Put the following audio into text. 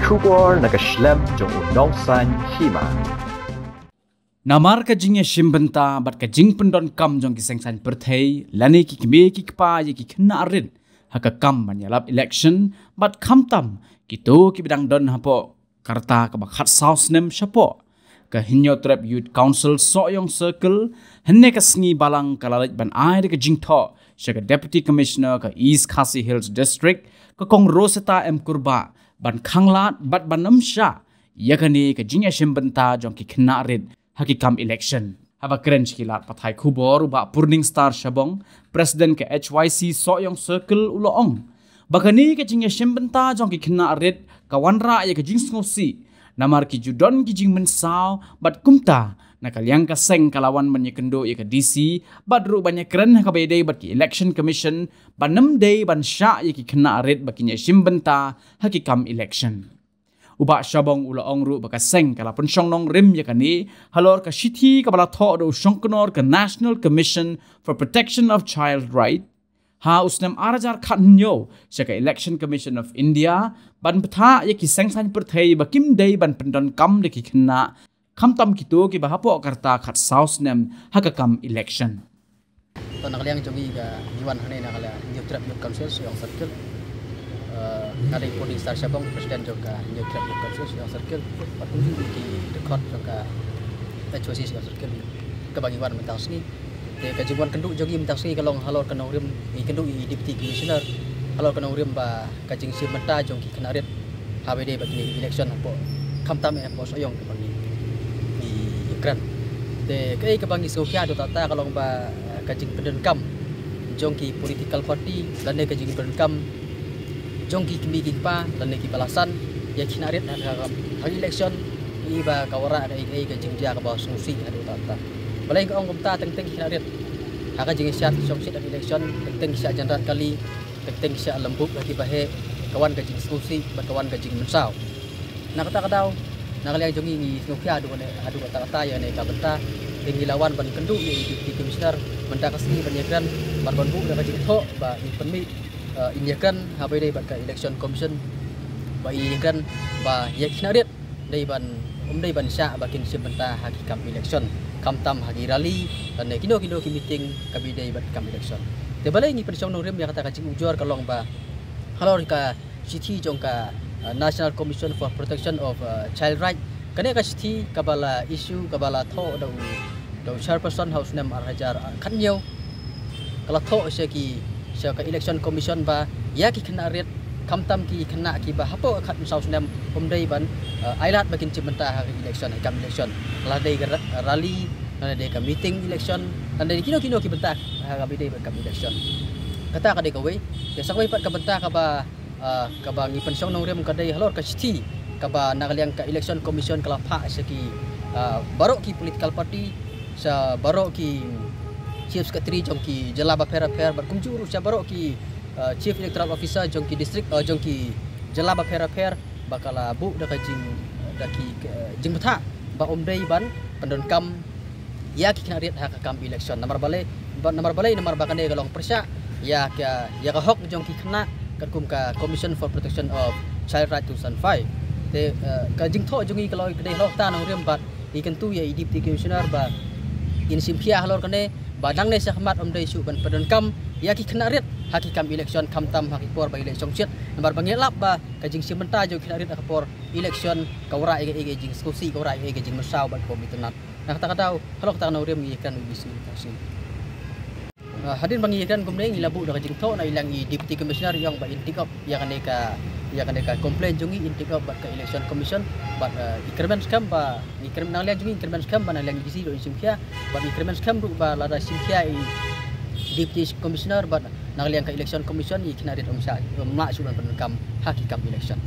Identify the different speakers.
Speaker 1: Kubor nakaslem jong unongsan hima.
Speaker 2: Namar ka jing shimbenta bat ka jing pendon kam jong ki sengsan perthei lani ki kme ki kpa ye ki khna arin haka kam manyalap election bat khamtam ki to ki bidang don hapo karta ka bakhat south nem shapo ka hinyo trap youth council soyong circle henne ka sngi balang kalalit ban ai ka jing tho shaka deputy commissioner ka east khasi hills district ka kong roseta m kurba ban khanglat bat banam sha yakani ka jing shimbenta jong ki khna arin hakikam election haba kren skilat pathai khubor ba purning star shabong president ke HYC soyong circle uloong bakani ke jing shimbenta jong ki khna red kawanra ya ke jing ngosi namar ki judon ki jing mensaw bat kumta nakalyang ka seng kalawan menyekendo ya ke DC badru banyak kren ka bedai bat ki election commission banam day ban sha ya ki khna red bakinya shimbenta hakikam election uba shabong uloong ru baka seng kala pensyong nong rim yakani halor ka shiti ka bala tho do shongknor ka National Commission for Protection of Child Right ha usnem arajar khatnyo shaka Election Commission of India ban patha yaki sengsan perthei bakim dei ban pendon kam de ki khna khamtam kito ki bahapo karta khat south nem hakakam election
Speaker 3: to nakaliang jogi ga yuan hane nakala youth council yang circle ada polling star Sabang presiden juga new club council yang circle patunjuk di dekat juga HOC yang circle kebagian mentang sini de kajuan kenduk jogi mentang sini kalau halor kena urim kenduk deputy commissioner halor kena urim ba kajing si menta jong ki kena red HBD bagi election apa kamtam apa soyong kebangi di Ukraine de kai kebangi sokia do tata kalau ba kajing pendenkam jong ki political party dan de kajing pendenkam jongki kimi kipa dan neki balasan ya kinarit hari election iba kawara ada ai ka jingja ka bawas musi ada tata balai ka ong kumta teng kinarit haka jing syat somsit ada election teng syat janrat kali teng syat lembuk lagi bahe kawan ka jing musi kawan ka jing mensau nak kata kadau nak liang jongi ni ngokia adu kata ya ne ka benta tinggi lawan ban kendu di komisioner benda kasni banyakran ban bu da jing tho ba ni penmi inyakan HBD baka election commission ba inyakan ba yakinarit dai ban dai ban sya bakin sebenta hakikam election kamtam hagi rally dan kino ki meeting kabidai bat kam election te balai ni persong norim ya kata kacing ujor kalong ba halor ka city jong ka National Commission for Protection of Child Right kane ka city kabala issue kabala tho do chairperson house nem arhajar khanyo kala tho ki ka election commission ba ya ki kena red kamtam ki kena ki ba hapo khat misau snem pomdai ban ailat bakin cimenta hari election kam election la dei rally dan dei ka meeting election dan dei kino ki benta hari dei kam election kata ka dei ka we ya sakwai pat ka benta ka ba ngi pensyong nong rem ka dei halor ka city ka ba nakaliang ka election commission kala pha saki barok ki political party sa barok ki Chief Secretary jongki Jalaba Pera berkunjung rusya barok ki Chief Electoral Officer jongki district jongki Jalaba Pera bakala bu daki jing betha ba omdei ban pendonkam ya ki kena rit hak kam election nomor balai nomor bakane galong persya ya ka hok jongki kena kakum ka Commission for Protection of Child Right 2005 te ka jing tho jongi kalau kedai lok ta nang rem bat ikentu ya deputy commissioner ba in simpia halor kane badang ne sahmat omdai su ban pendonkam ya ki kena rit hakikam election kamtam hakipor ba election chet nomor bangelap ba kajing simenta jo kena rit hakipor election kawra ege jing skusi kawra ege jing mesau ban komitinat nah kata-kata halok ta nang rem ikan bisi taksi hadin bangikan kumdeng ilabu da kajing tho na ilang deputy commissioner yang ba intik up yang aneka komplain jungi intik up ba ka election commission ba increment scam ba increment nang liang jungi increment scam ba nang liang disi do simkia ba increment scam ru ba lada simkia deputy commissioner ba nang liang ka election commission i kinarit omsa mak sudan pendekam hakikam election